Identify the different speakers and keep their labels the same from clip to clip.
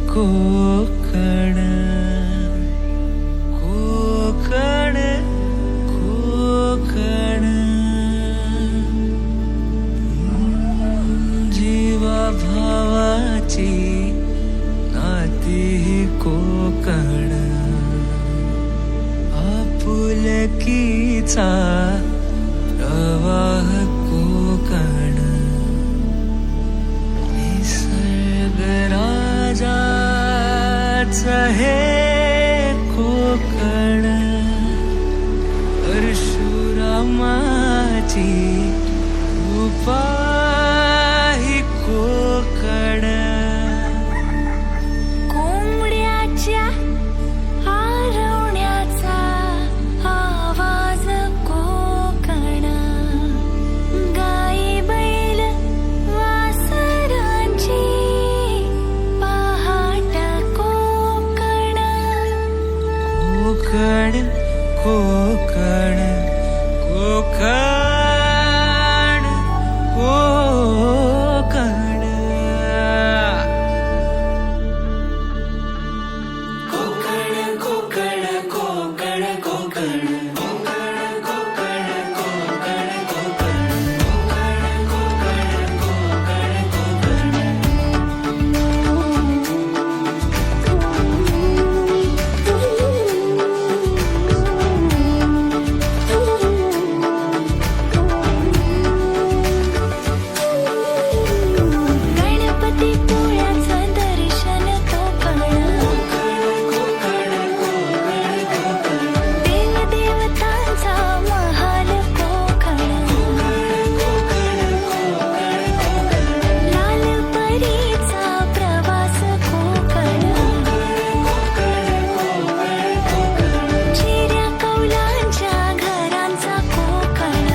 Speaker 1: कोकण कोकण कोकण जीवा भावाची नाती ही कोकण आपुलकीचा प्रवाह कोकण निसर्गराजाच हे कोकण परशुरामाची कृपा ही कोकण
Speaker 2: कोंबड्याच्या आरवण्याचा आवाज कोकण गाई बैल वासरांची पहाट कोकण
Speaker 1: कोकण कोकण कोकण कोकण कोकण कोकण कोकण
Speaker 2: गणपती पोळ्याचं दर्शन कोकण देवदेवतांचा महाल कोकण लाल परीचा प्रवास कोकण चिऱ्या कौलांच्या घरांचा कोकण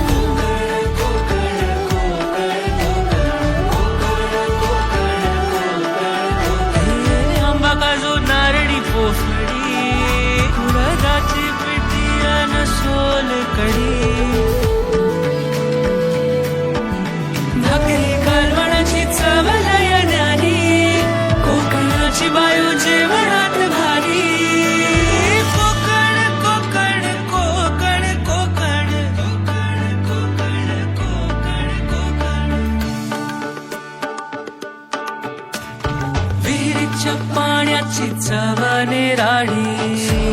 Speaker 1: आंबा काजू नारळी पोफळी उडदाची पिठी अन सोलकढी भाकरी कालवणाची चव लय न्यारी कोकणाची बायू जेवणात भारी कोकण कोकण कोकण कोकण कोकण कोकण कोकण विहिरीच्या पाण्याची चव निराळी